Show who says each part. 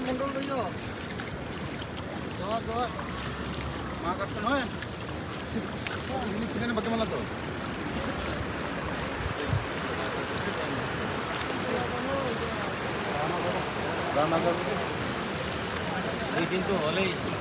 Speaker 1: মন্ডল ভাইয়া জোয়ার জোয়ার মা কাটতে নয় কিনে বাচ্চা মালা তো রান্না করবে এই কিন্তু হলে স্কুল